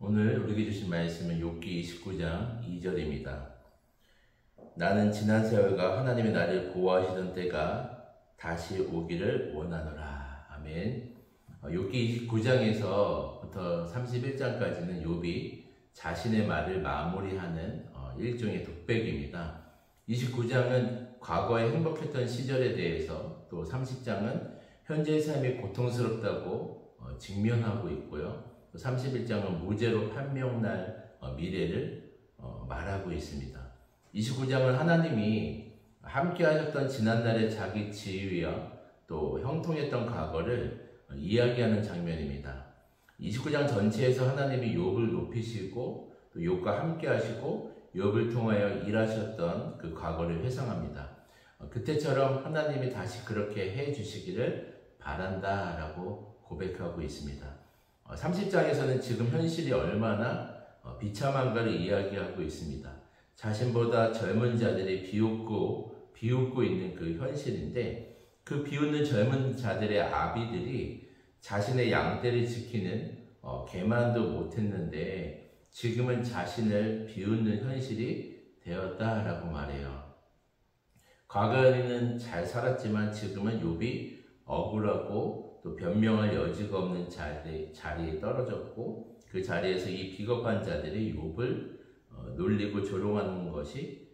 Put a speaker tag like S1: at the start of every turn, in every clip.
S1: 오늘 우리에게 주신 말씀은 욥기 29장 2절입니다. 나는 지난 세월과 하나님이 나를 보호하시던 때가 다시 오기를 원하노라. 아멘. 욥기 29장에서부터 31장까지는 욥이 자신의 말을 마무리하는 일종의 독백입니다. 29장은 과거에 행복했던 시절에 대해서, 또 30장은 현재의 삶이 고통스럽다고 직면하고 있고요. 31장은 무죄로 판명날 미래를 말하고 있습니다. 29장은 하나님이 함께 하셨던 지난날의 자기 지위와 또 형통했던 과거를 이야기하는 장면입니다. 29장 전체에서 하나님이 욥을 높이시고 또 욥과 함께 하시고 욥을 통하여 일하셨던 그 과거를 회상합니다. 그때처럼 하나님이 다시 그렇게 해 주시기를 바란다라고 고백하고 있습니다. 30장에서는 지금 현실이 얼마나 비참한가를 이야기하고 있습니다. 자신보다 젊은 자들이 비웃고 있는 그 현실인데, 그 비웃는 젊은 자들의 아비들이 자신의 양떼를 지키는 개만도 못했는데 지금은 자신을 비웃는 현실이 되었다라고 말해요. 과거에는 잘 살았지만 지금은 욥이 억울하고 또 변명할 여지가 없는 자리에 떨어졌고, 그 자리에서 이 비겁한 자들이 욥을 놀리고 조롱하는 것이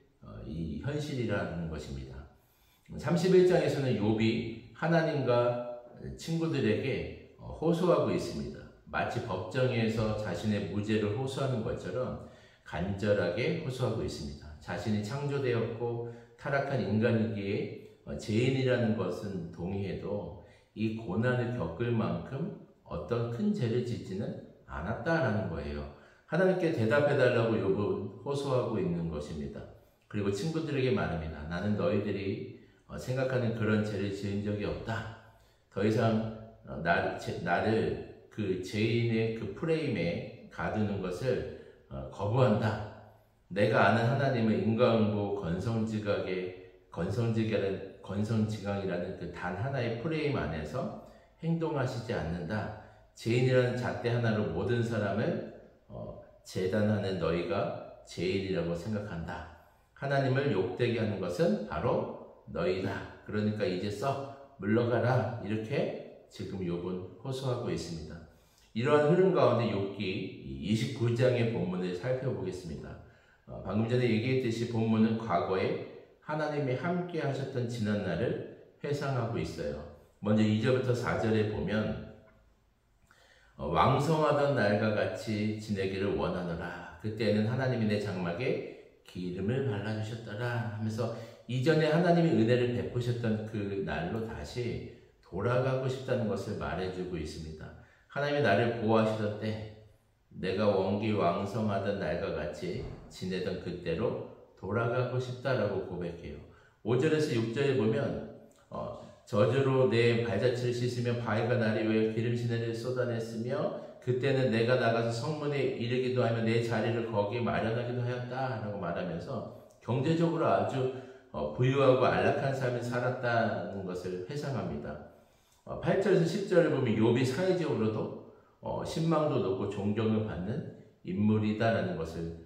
S1: 이 현실이라는 것입니다. 31장에서는 욥이 하나님과 친구들에게 호소하고 있습니다. 마치 법정에서 자신의 무죄를 호소하는 것처럼 간절하게 호소하고 있습니다. 자신이 창조되었고 타락한 인간이기에 죄인이라는 것은 동의해도 이 고난을 겪을 만큼 어떤 큰 죄를 짓지는 않았다라는 거예요. 하나님께 대답해달라고 욥은 호소하고 있는 것입니다. 그리고 친구들에게 말합니다. 나는 너희들이 생각하는 그런 죄를 지은 적이 없다. 더 이상 나를 그 죄인의 그 프레임에 가두는 것을 거부한다. 내가 아는 하나님은 인과응보 건성지강이라는 그 단 하나의 프레임 안에서 행동하시지 않는다. 죄인이라는 잣대 하나로 모든 사람을 재단하는 너희가 죄인이라고 생각한다. 하나님을 욕되게 하는 것은 바로 너희다. 그러니까 이제 썩 물러가라. 이렇게 지금 욥은 호소하고 있습니다. 이러한 흐름 가운데 욥기 29장의 본문을 살펴보겠습니다. 방금 전에 얘기했듯이 본문은 과거에 하나님이 함께 하셨던 지난날을 회상하고 있어요. 먼저 2절부터 4절에 보면 왕성하던 날과 같이 지내기를 원하노라. 그때는 하나님이 내 장막에 기름을 발라주셨더라 하면서 이전에 하나님이 은혜를 베푸셨던 그 날로 다시 돌아가고 싶다는 것을 말해주고 있습니다. 하나님이 나를 보호하시던 때, 내가 원기왕성하던 날과 같이 지내던 그때로 돌아가고 싶다라고 고백해요. 5절에서 6절에 보면 저주로 내 발자취를 씻으며 바위가 나리 위에 기름 시내를 쏟아냈으며 그때는 내가 나가서 성문에 이르기도 하며 내 자리를 거기에 마련하기도 하였다라고 말하면서 경제적으로 아주 부유하고 안락한 삶을 살았다는 것을 회상합니다. 8절에서 10절을 보면 욥이 사회적으로도 신망도 높고 존경을 받는 인물이다라는 것을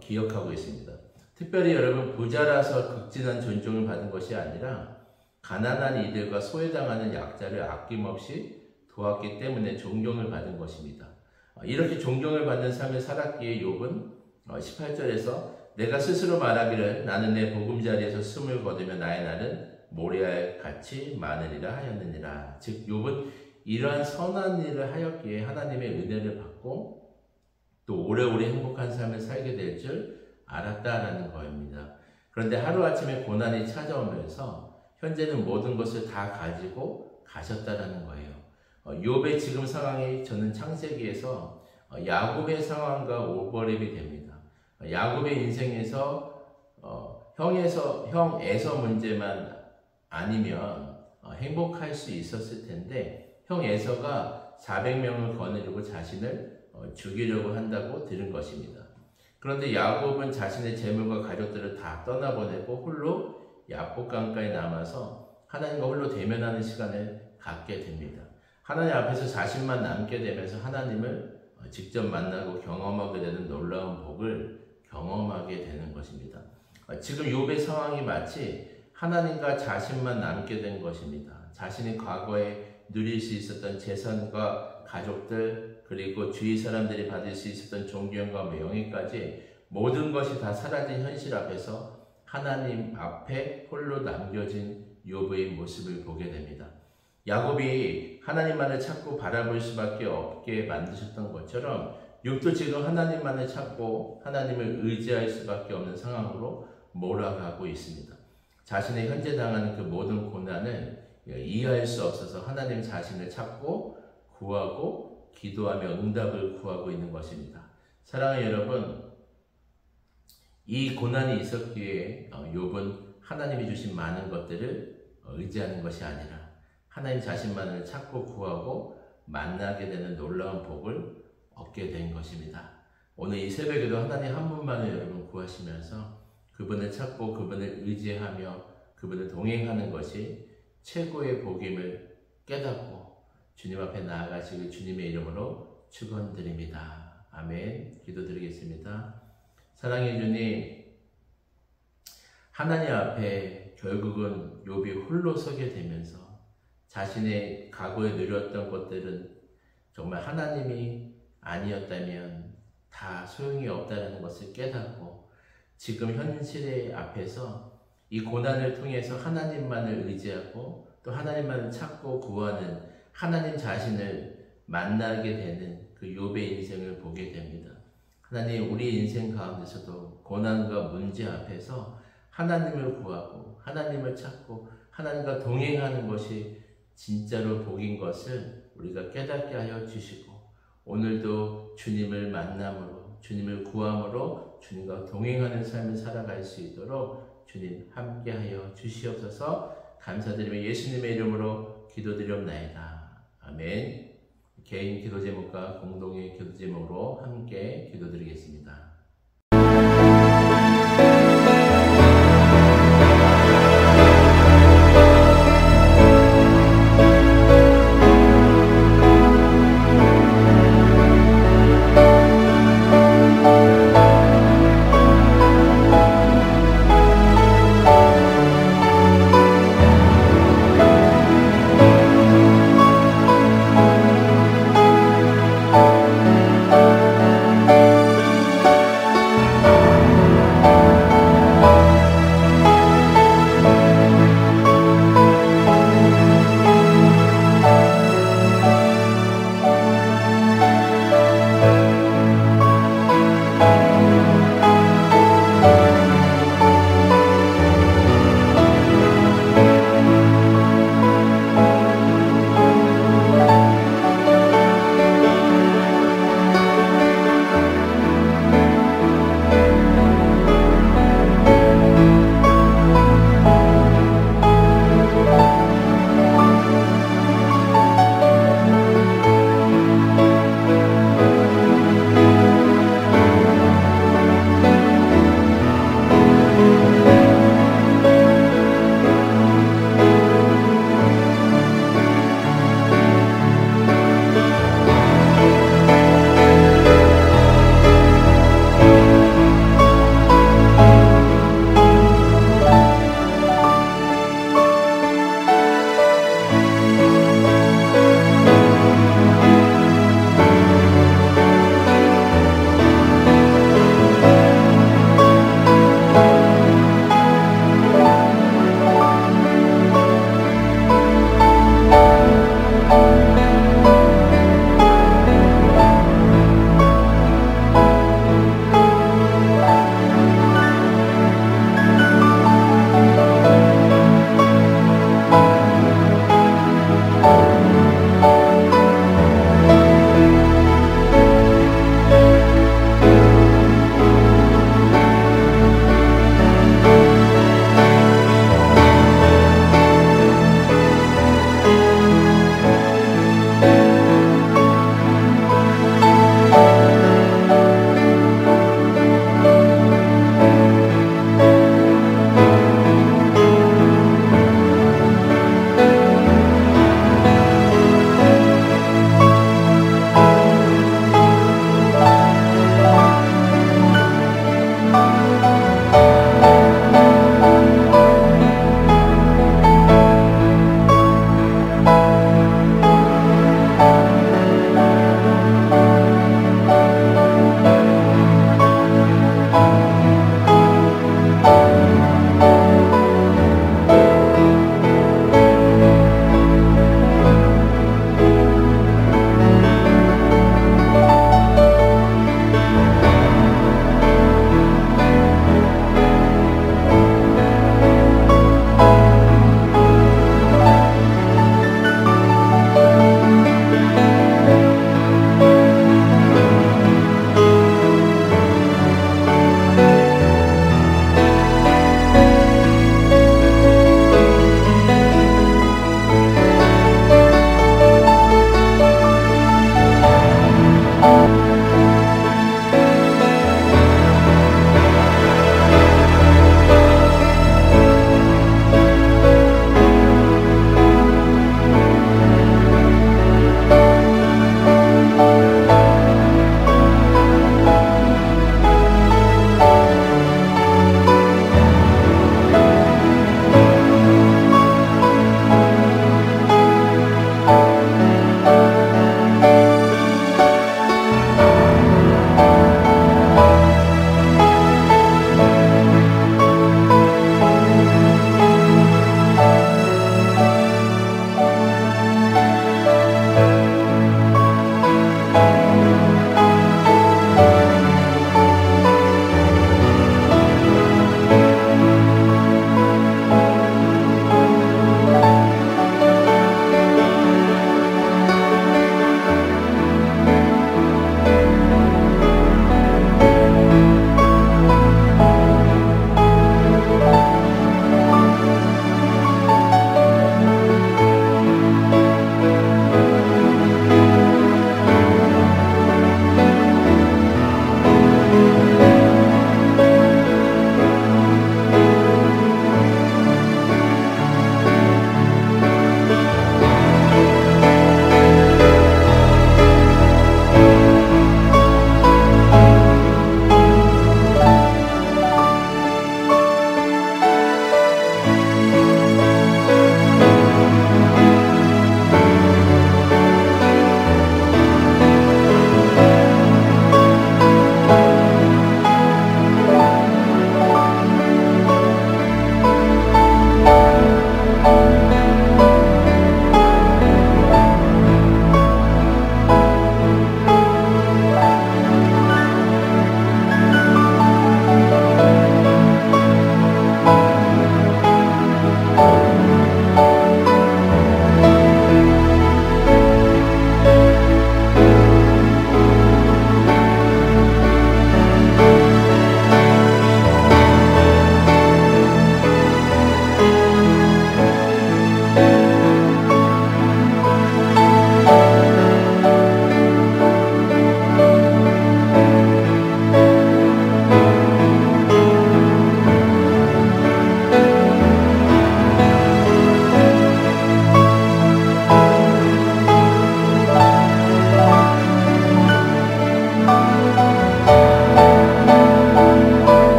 S1: 기억하고 있습니다. 특별히 여러분, 부자라서 극진한 존중을 받은 것이 아니라 가난한 이들과 소외당하는 약자를 아낌없이 도왔기 때문에 존경을 받은 것입니다. 이렇게 존경을 받는 삶을 살았기에 욥은 18절에서 내가 스스로 말하기를 나는 내 보금자리에서 숨을 거두며 나의 날은 모래알 같이 많으리라 하였느니라. 즉 욥은 이러한 선한 일을 하였기에 하나님의 은혜를 받고 또 오래오래 행복한 삶을 살게 될 줄 알았다라는 겁니다. 그런데 하루아침에 고난이 찾아오면서 현재는 모든 것을 다 가지고 가셨다라는 거예요. 욥의 지금 상황이 저는 창세기에서 야곱의 상황과 오버랩이 됩니다. 야곱의 인생에서 형 에서 문제만 아니면 행복할 수 있었을 텐데, 형 에서가 400명을 거느리고 자신을 죽이려고 한다고 들은 것입니다. 그런데 야곱은 자신의 재물과 가족들을 다 떠나보내고 홀로 야복강가에 남아서 하나님과 홀로 대면하는 시간을 갖게 됩니다. 하나님 앞에서 자신만 남게 되면서 하나님을 직접 만나고 경험하게 되는 놀라운 복을 경험하게 되는 것입니다. 지금 욥의 상황이 마치 하나님과 자신만 남게 된 것입니다. 자신이 과거에 누릴 수 있었던 재산과 가족들, 그리고 주위 사람들이 받을 수 있었던 존경과 명예까지 모든 것이 다 사라진 현실 앞에서 하나님 앞에 홀로 남겨진 욥의 모습을 보게 됩니다. 야곱이 하나님만을 찾고 바라볼 수밖에 없게 만드셨던 것처럼 욥도 지금 하나님만을 찾고 하나님을 의지할 수밖에 없는 상황으로 몰아가고 있습니다. 자신의 현재 당하는 그 모든 고난을 이해할 수 없어서 하나님 자신을 찾고 구하고 기도하며 응답을 구하고 있는 것입니다. 사랑하는 여러분, 이 고난이 있었기에 욥은 하나님이 주신 많은 것들을 의지하는 것이 아니라 하나님 자신만을 찾고 구하고 만나게 되는 놀라운 복을 얻게 된 것입니다. 오늘 이 새벽에도 하나님 한 분만을 여러분 구하시면서 그분을 찾고 그분을 의지하며 그분을 동행하는 것이 최고의 복임을 깨닫고 주님 앞에 나아가시길 주님의 이름으로 축원드립니다. 아멘. 기도드리겠습니다. 사랑의 주님, 하나님 앞에 결국은 욥이 홀로 서게 되면서 자신의 과거에 누렸던 것들은 정말 하나님이 아니었다면 다 소용이 없다는 것을 깨닫고 지금 현실의 앞에서 이 고난을 통해서 하나님만을 의지하고 또 하나님만을 찾고 구하는 하나님 자신을 만나게 되는 그 욥의 인생을 보게 됩니다. 하나님, 우리 인생 가운데서도 고난과 문제 앞에서 하나님을 구하고 하나님을 찾고 하나님과 동행하는 것이 진짜로 복인 것을 우리가 깨닫게 하여 주시고 오늘도 주님을 만남으로 주님을 구함으로 주님과 동행하는 삶을 살아갈 수 있도록 주님 함께하여 주시옵소서. 감사드리며 예수님의 이름으로 기도드리옵나이다. 아멘. 개인 기도 제목과 공동의 기도 제목으로 함께 기도드리겠습니다.